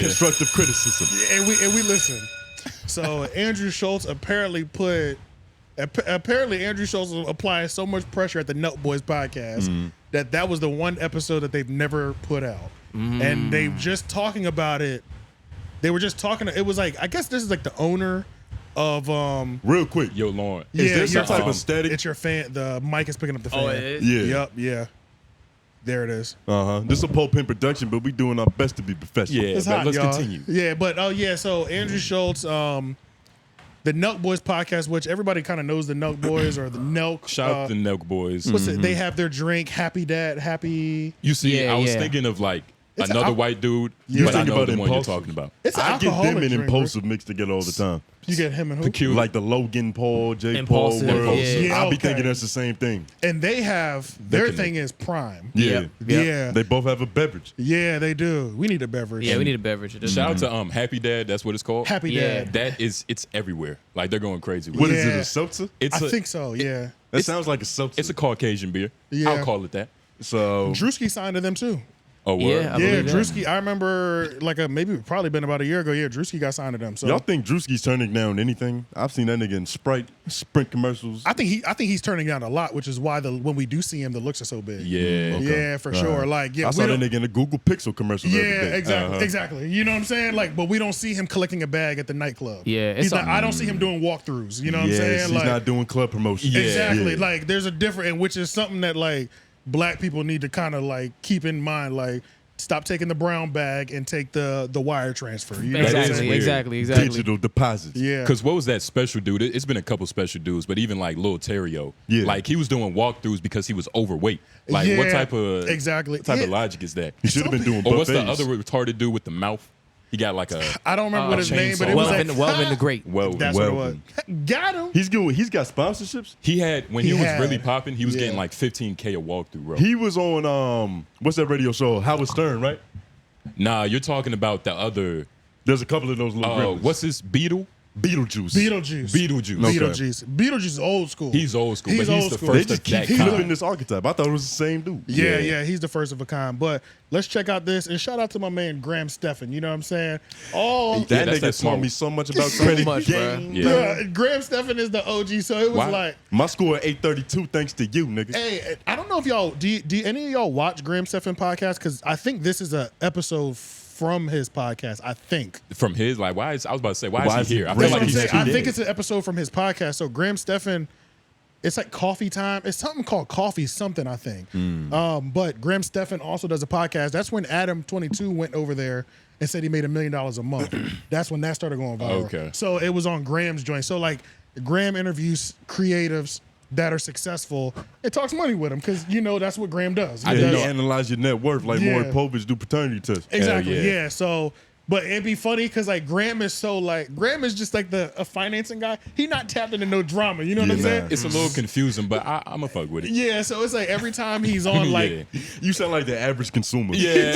Constructive criticism. And we listen. So Andrew Schulz apparently Andrew Schulz was applying so much pressure at the Boys podcast that was the one episode that they've never put out. And they just talking about it. They were just talking. It was like, I guess this is like the owner of real quick. Yo, Lauren. Is there some type of static? It's your fan. The mic is picking up the fan. Oh, it is? Yeah. Yep. Yeah. There it is. This is a 𝙃 production, but we doing our best to be professional. Yeah, It's but hot, let's y'all. continue. Yeah, but so Andrew Schulz, the Nelk Boys podcast, which everybody kind of knows the Nelk Boys or the Nelk. Shout out to the Nelk Boys. What's it? They have their drink, Happy Dad, Happy. You see, Yeah, I was yeah. thinking of like It's another a- white dude, You but I think know about the one you're Impulsive? talking about. It's an I get alcoholic them and drink, Impulsive mixed together all the time. You get him and who? Peculiar. Like the Logan Paul, J. Impulsive, Paul world. yeah. Yeah, I be okay. thinking that's the same thing. And they have their connect. thing is Prime. Yeah. Yep. Yeah. They both have a beverage. Yeah, they do. We need a beverage. Yeah, we need a beverage. Shout out to Happy Dad. That's what it's called. Happy Yeah. Dad. It's everywhere. Like they're going crazy with What it. is it, Yeah. a seltzer? It's I a, think so. Yeah. That sounds like a seltzer. It's a Caucasian beer. Yeah. I'll call it that. So Drewski signed to them too. Oh, word. Yeah, I Yeah, believe that. Drewski. I remember probably been about a year ago. Yeah, Drewski got signed to them. So y'all think Drewski's turning down anything? I've seen that nigga in Sprint commercials. I think he's turning down a lot, which is why when we do see him, the looks are so big. Yeah. Yeah, for sure. Like, yeah, I we saw that don't- nigga in the Google Pixel commercial. Yeah, every day. exactly, exactly. You know what I'm saying? Like, but we don't see him collecting a bag at the nightclub. Yeah, it's he's not, something- I don't see him doing walkthroughs. You know what I'm Yes, saying? he's Like, not doing club promotion. Yeah. exactly. Yeah. Like, there's a different, and which is something that like black people need to kind of like keep in mind. Like, stop taking the brown bag and take the wire transfer. You know what I'm is saying? weird. Exactly. Digital deposits. Yeah. Because what was that special dude? It's been a couple special dudes, but even like Lil Terrio, Yeah. like he was doing walkthroughs because he was overweight. Like what Yeah, type of exactly. What type Yeah. of logic is that? He should have been doing Or what's buffets. the other retarded dude with the mouth? He got like a I don't remember what his name, but it chainsaw. was like Welvin the Great. well. That's Well, what it was. Got him. He's good. He's got sponsorships. He had when he He was had. really popping, he was Yeah. getting like 15K a walkthrough, bro. He was on what's that radio show? Howard Stern, right? Nah, you're talking about the other. There's a couple of those little gremlins. What's this Beetle? Beetlejuice? Beetlejuice. Beetlejuice. Okay. Beetlejuice is old school. He's old school, He's but he's old the school. They first just of keep that flipping kind. this archetype. I thought it was the same dude. Yeah, he's the first of a kind. But let's check out this and shout out to my man Graham Stephan. You know what I'm saying? Oh, That Yeah, that's nigga that smart taught me one. so much about So credit much, game. bruh. Yeah. Graham Stephan is the OG. So it was Why? like, My score at 832 thanks to you, nigga. hey, I don't know if y'all do any of y'all watch Graham Stephan podcast? Because I think this is an episode from his podcast. I think. From his, like, I was about to say, why Why is is he he here? I Right. feel That's like what I'm he's saying. I too think dead. it's an episode from his podcast. So Graham Stephan, it's like coffee time. It's something called coffee something, I think. But Graham Stephan also does a podcast. That's when Adam22 went over there and said he made $1 million a month. That's when that started going viral. Okay. So it was on Graham's joint. So like Graham interviews creatives that are successful and talks money with them because that's what Graham does. He Yeah, does- you analyze your net worth like Yeah. Maury Povich do paternity tests. Exactly. Hell Yeah. yeah. So, but it'd be funny because like Graham is just like a financing guy. He not tapped into no drama. You know what Yeah, I'm saying? nah. It's a little confusing, but I'm a fuck with it. Yeah. So it's like every time he's on like. Yeah. You sound like the average consumer. Yeah.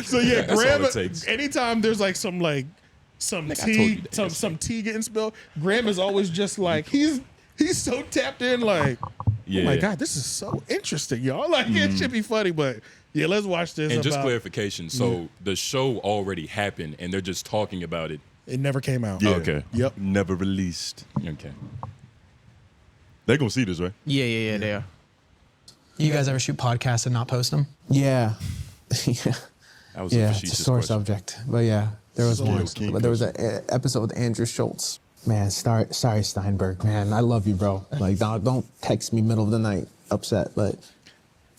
So yeah, That's all Graham. it takes. Anytime there's like some I told you tea, that some tea getting spilled, Graham is always just like he's so tapped in. Like, Yeah. oh my god, this is so interesting, y'all. Like it should be funny, but yeah, let's watch this. And just about- clarification, so the show already happened, and they're just talking about it. It never came out. Yeah. Okay. Yep. Never released. Okay. They gonna see this, right? Yeah, they are. You guys ever shoot podcasts and not post them? Yeah. That was a Yeah, it's a facetious sore question. subject. But yeah, there was one. King But there was an episode with Andrew Schulz. Man, sorry, Steinberg. Man, I love you, bro. Like, don't text me middle of the night upset. But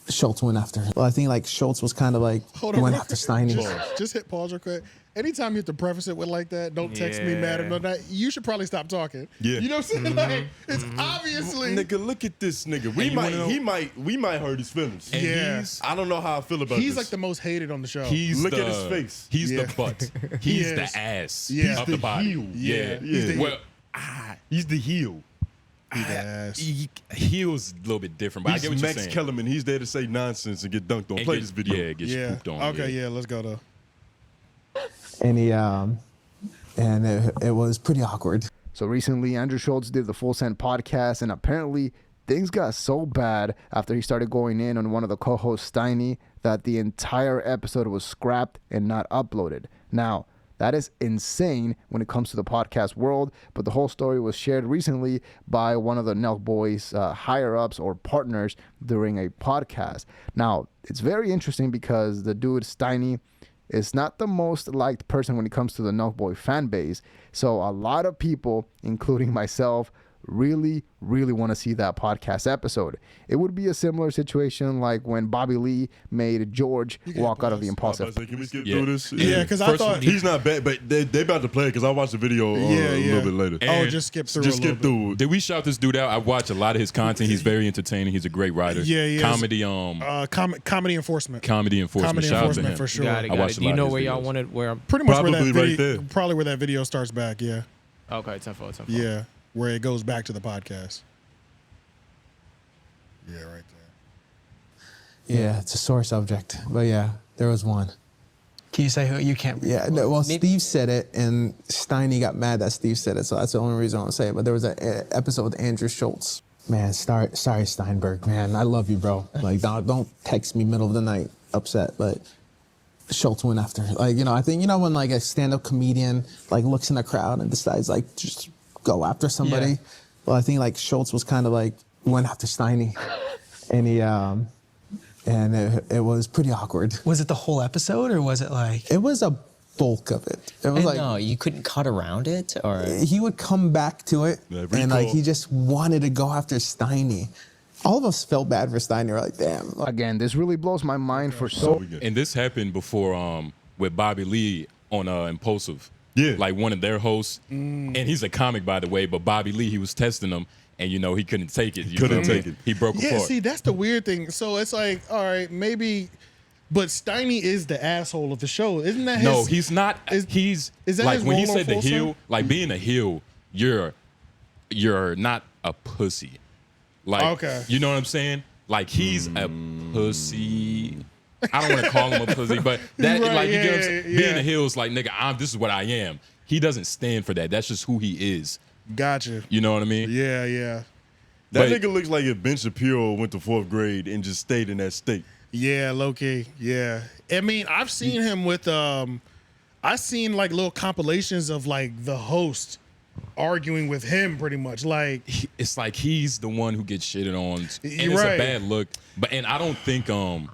Schulz went after him. Well, I think like Schulz was kind of like Hold he on. went after Steiny. Just hit pause real quick. Anytime you have to preface it with like that, don't text me mad or that, you should probably stop talking. Yeah. You know what I'm saying? Like, it's obviously. Nigga, look at this nigga. you wanna know- We might hurt his feelings. And Yeah. I don't know how I feel about He's this. like the most hated on the show. He's Look the, at his face. He's Yeah. the butt. He He's is. the ass Yeah. of He's the the body. heel. Yeah. He's the- Well, He's the heel. ass. heel's a little bit different, but I He's get what you're Max saying. Kellerman. He's there to say nonsense and get dunked on. And Play get- this video. Yeah, get Yeah. scooped on. Okay, yeah, let's go though. And he and it was pretty awkward. So recently, Andrew Schulz did the Full Send podcast, and apparently things got so bad after he started going in on one of the co-hosts, Steiny, that the entire episode was scrapped and not uploaded. Now, that is insane when it comes to the podcast world, but the whole story was shared recently by one of the Nelk Boys higher-ups or partners during a podcast. Now, it's very interesting because the dude, 𝙬𝙀, is not the most liked person when it comes to the Nelk Boy fan base. So a lot of people, including myself, really want to see that podcast episode. It would be a similar situation like when Bobby Lee made George walk out of the Impulsive. Can we skip through this? Yeah, because I thought he's not bad, but they about to play it because I watched the video a little bit later. And just skip through. Just skip through. Did we shout this dude out? I watch a lot of his content. He's very entertaining. He's a great writer. Yeah. Comedy. Comedy enforcement. Comedy enforcement. Comedy Shout out to enforcement him. for sure. Got it, I got watched it. a Do you lot know of his where y'all videos. wanted? Where? Pretty much where that Probably right video, there. probably where that video starts back. Yeah, Okay, 10-4. yeah, where it goes back to the podcast. Yeah, right there. Yeah, it's a sore subject, but yeah, there was one. Can you say who? You can't. Yeah, no, well, Steve said it, and 𝙬𝙀 got mad that Steve said it, so that's the only reason I want to say it. But there was an episode with Andrew Schulz. Man, sorry, 𝙬𝙀, man. I love you, bro. Like, don't text me middle of the night upset, but Schulz went after. Like, I think, when, like, a stand-up comedian, like, looks in the crowd and decides, like, just go after somebody. Yeah. Well, I think, like, Schulz was kind of, like, went after 𝙬𝙀, and he, and it was pretty awkward. Was it the whole episode or was it like? It was a bulk of it. It was like, no, you couldn't cut around it, or he would come back to it, Yeah, and like recall. he just wanted to go after 𝙬𝙀. All of us felt bad for 𝙬𝙀. We're like, damn. Again, this really blows my mind for so. And this happened before with Bobby Lee on Impulsive. Yeah. Like one of their hosts. And he's a comic, by the way, but Bobby Lee, he was testing him. And, he couldn't take it. Couldn't take it. He broke Yeah, apart. see, that's the weird thing. So it's like, all right, maybe, but 𝙬𝙀 is the asshole of the show, isn't that? No, his, he's not. is that like his when he role on said the Folsom? heel, like being a heel, you're not a pussy. Like, Okay. you know what I'm saying? Like he's a pussy. I don't want to call him a pussy, but that Right, like you get what I'm yeah, saying? yeah. Being a heel is like, nigga, this is what I am. He doesn't stand for that. That's just who he is. Gotcha. You know what I mean? Yeah. That But- nigga looks like if Ben Shapiro went to 4th grade and just stayed in that state. Yeah, low key. Yeah. I mean, I've seen him with I've seen like little compilations of like the host arguing with him pretty much. Like It's like he's the one who gets shitted on, and You're it's right. a bad look. And I don't think and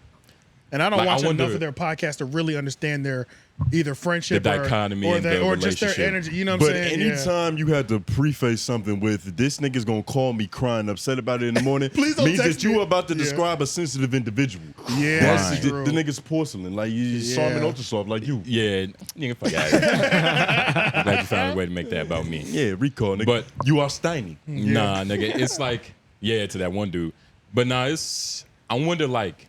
I don't Like, I watch wonder- enough of their podcasts to really understand their either friendship The dichotomy or and the or just their relationship. energy. You know what I'm But saying? Yeah. anytime you had to preface something with this nigga's gonna call me crying upset about it in the morning, Please don't means text that you me. are about to Yeah. describe a sensitive individual. Yeah, That's that's the, true. the nigga's porcelain, like you Charmin Yeah. Ultra Soft, like you. yeah, nigga, fuck out of here. Glad you found a way to make that about me. Yeah, recall, nigga. But- you are 𝙬𝙀. Nah, nigga, it's like, yeah, to that one dude. But nah, I wonder, like,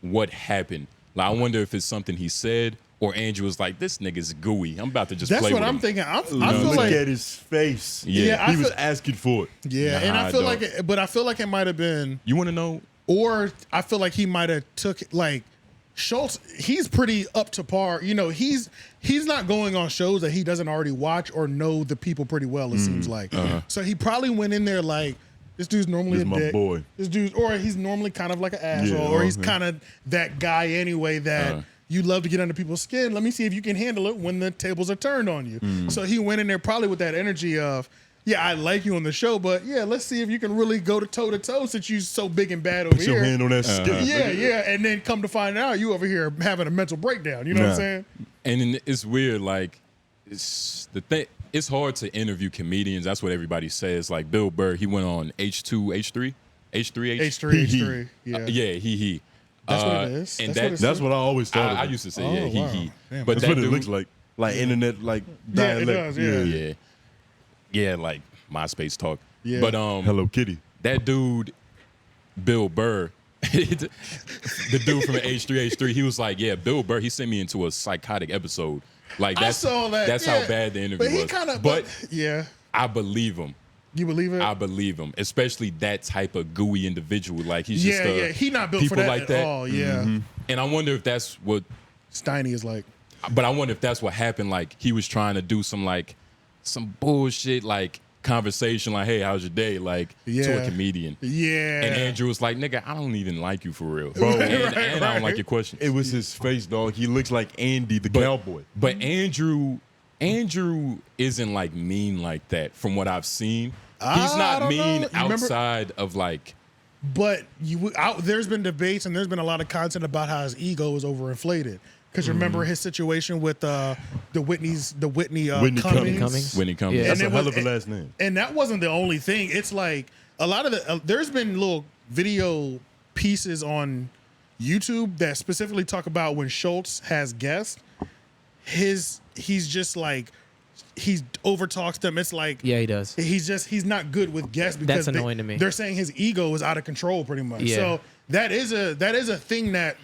what happened. Like, I wonder if it's something he said or Andrew was like, this nigga's gooey. I'm about to just That's play what with I'm him. thinking. I feel Look like at his face. Yeah. I he was feel- asking for it. yeah, and I Nah, feel dog. like but I feel like it might have been You want to know? or I feel like he might have took like Schulz. He's pretty up to par. He's not going on shows that he doesn't already watch or know the people pretty well. It seems like so he probably went in there like this dude's normally This a my dick. boy. This dude's or he's normally kind of like an asshole Yeah, or he's okay. kind of that guy anyway that. You love to get under people's skin. Let me see if you can handle it when the tables are turned on you. So he went in there probably with that energy of, yeah, I like you on the show, but yeah, let's see if you can really go to toe to toe since you're so big and bad over Put here. your hand on that skin. Yeah, and then come to find out you over here having a mental breakdown. You know what I'm Nah. saying? And then it's weird, like, it's hard to interview comedians. That's what everybody says. Like, Bill Burr, he went on H3. H3. Yeah. Yeah, he. That's what it is. And That's what I always thought. I of it. used to say, Oh, yeah, wow. he. Damn, But That's that what it dude, looks like internet, like Yeah, it dialect. does, yeah. yeah, like MySpace talk. Yeah. But Hello Kitty. that dude, Bill Burr, the dude from H3, he was like, yeah, Bill Burr, he sent me into a psychotic episode. Like I saw that. That's yeah. how bad the interview But he was. kind of, but yeah. I believe him. You believe it? I believe him, especially that type of gooey individual. Like he's yeah, just He not built for people that like at that. all. Yeah. And I wonder if that's what. 𝙬𝙀 is like. But I wonder if that's what happened. Like he was trying to do some bullshit, like conversation like, "Hey, how's your day?" Like to Yeah. a comedian. Yeah. And Andrew was like, "Nigga, I don't even like you for real, Bro. and I don't like your questions." It was his face, dog. He looks like Andy the cowboy. But Andrew isn't like mean like that from what I've seen. He's I not don't mean know. You remember- outside of like. But there's been debates and there's been a lot of content about how his ego is overinflated. Because remember his situation with the Whitney Cummings. When he comes, Yeah. That's And a it hell was- of a last name. And that wasn't the only thing. It's like a lot of the there's been little video pieces on YouTube that specifically talk about when Schulz has guests. He's just like he overtalks them. It's like Yeah, he does. he's not good with guests because That's annoying to me. They're saying his ego is out of control pretty much. Yeah. So that is a thing that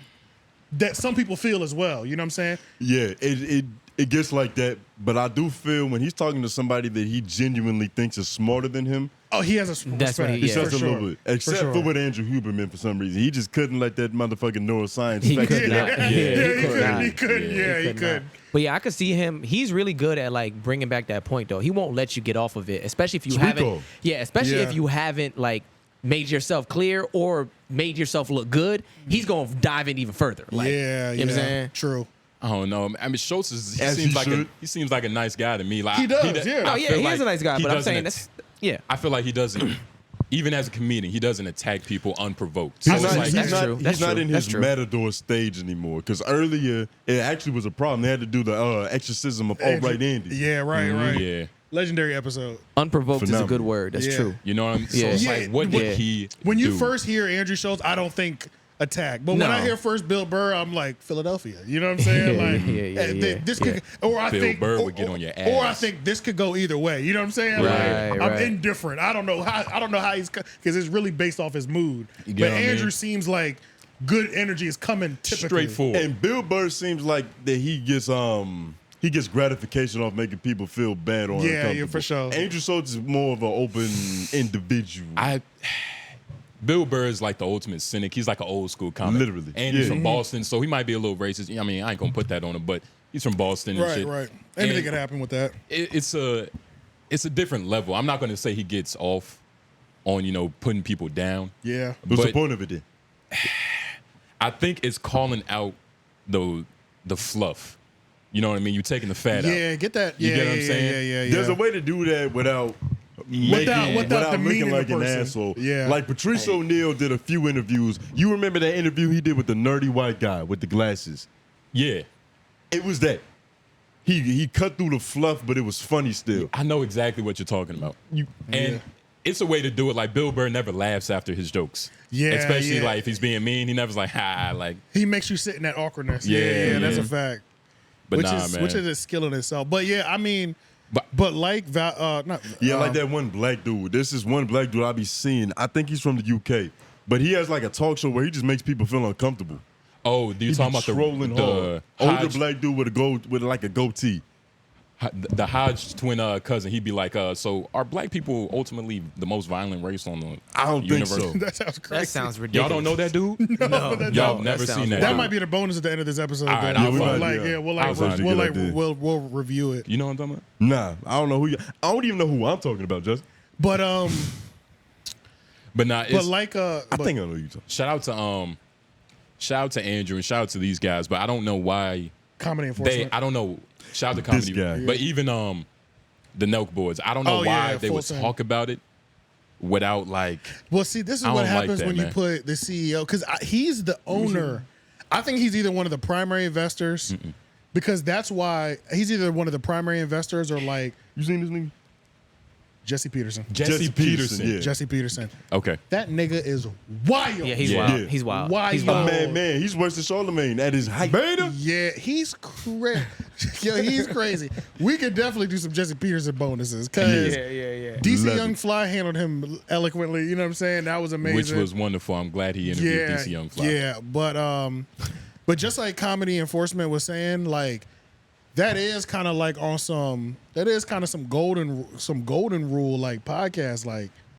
some people feel as well. You know what I'm saying? Yeah, it gets like that. But I do feel when he's talking to somebody that he genuinely thinks is smarter than him, Oh, he has a That's what respect. he- he yeah. says For a sure. little bit. Except for sure. with Andrew Huberman for some reason. He just couldn't let that motherfucking neuroscience He fact could shit not. out. Yeah, He could. Yeah, he not. could. But yeah, I could see him. He's really good at like bringing back that point though. He won't let you get off of it, especially if you It's haven't. Rico. Yeah, especially Yeah. if you haven't like made yourself clear or made yourself look good. He's gonna dive in even further. Like, Yeah, you know what I'm yeah. saying? True. I don't know. I mean, Schulz is As he should. he seems like a nice guy to me. Like He does, does- yeah. Oh I yeah, feel he like is a nice guy. he But I'm doesn't saying at- yeah. I feel like he doesn't, even as a comedian, he doesn't attack people unprovoked. He's So it's not, like, he's that's not, true. he's That's not true. in That's his true. Matador stage anymore. Because earlier, it actually was a problem. They had to do the exorcism of Right Andy. Yeah, right. yeah, Legendary episode. Unprovoked is a good Phenomenal. word. That's Yeah. true. you know what I'm Yeah. So it's Yeah, like, what did he When you do? first hear Andrew Schulz, I don't think attack. But when No. I hear first Bill Burr, I'm like Philadelphia. You know what I'm saying? Yeah, Like yeah. this could, or I Bill think Burr would get on your Or I ass. think this could go either way. You know what I'm saying? Right, Like, I'm right. indifferent. I don't know how he's because it's really based off his mood. You But get what I Andrew mean? seems like good energy is coming typically. Straightforward. And Bill Burr seems like that he gets gratification off making people feel bad or Yeah, uncomfortable. yeah, for sure. Andrew Schulz is more of an open individual. Bill Burr is like the ultimate cynic. He's like an old school comic. Literally. And he's Yeah. from Boston, so he might be a little racist. I mean, I ain't gonna put that on him, but he's from Boston and Right, shit. right. Anything And could happen with that. It's a different level. I'm not gonna say he gets off on, putting people down. Yeah. What's the but- point of it then? I think it's calling out the fluff. You know what I mean? You taking the fat out. Yeah, get that. You Yeah, get what I'm yeah, saying? Yeah. There's a way to do that without without looking demeaning like the an person. asshole. Yeah. Like Patrice O'Neal did a few interviews. You remember that interview he did with the nerdy white guy with the glasses? Yeah. It was that. He cut through the fluff, but it was funny still. I know exactly what you're talking about. And it's a way to do it. Like Bill Burr never laughs after his jokes. Yeah, Especially yeah. like if he's being mean, he never's like, ha, like. He makes you sit in that awkwardness. Yeah, Yeah, that's a yeah. fact. But which nah, is man. which is a skill in itself. But yeah, I mean, But- but like not Yeah, like that one black dude. This is one black dude I be seeing. I think he's from the UK. But he has like a talk show where he just makes people feel uncomfortable. Oh, do you He talking be about trolling the hard. Older Hodge, black dude with like a goatee. the Hodge twin cousin? He'd be like, so are black people ultimately the most violent race on the I don't think universe? so. that sounds crazy. That sounds Y'all ridiculous. don't know that dude? No, Y'all no, never that seen sounds that. That dude. might be the bonus at the end of this episode. All right, then. I'll we'll find like, it. yeah, we'll I'll like, find it. we'll, Get like like that. we'll review it. You know what I'm talking about? Nah, I don't know who I don't even know who I'm talking about, Justin. But But nah, but it's, like I think I know who you're talking. shout out to Andrew and shout out to these guys, but I don't know why comedy enforcement. I don't know. Shout out to This comedy, guy. but even the Nelk boys, I don't know Oh, why yeah, they full would thing. talk about it without like. Well, see, this is I what don't like happens that, when you man. put the CEO because he's the owner. I think he's either one of the primary investors because that's why he's either one of the primary investors or like You seen this nigga? Jesse Peterson. Jesse Peterson. yeah. Jesse Peterson. Okay. That nigga is wild. Yeah, he's Yeah. wild. Yeah. He's wild. Wild. He's A wild. man, he's worse than Charlemagne at his height. Beta? Yeah, he's crazy. Yo, he's crazy. We could definitely do some Jesse Peterson bonuses because yeah. DC Love Young it. Fly handled him eloquently. You know what I'm saying? That was amazing. Which was wonderful. I'm glad he interviewed DC Young Fly. Yeah, but just like comedy enforcement was saying, like that is kind of like on some golden rule like podcast. Like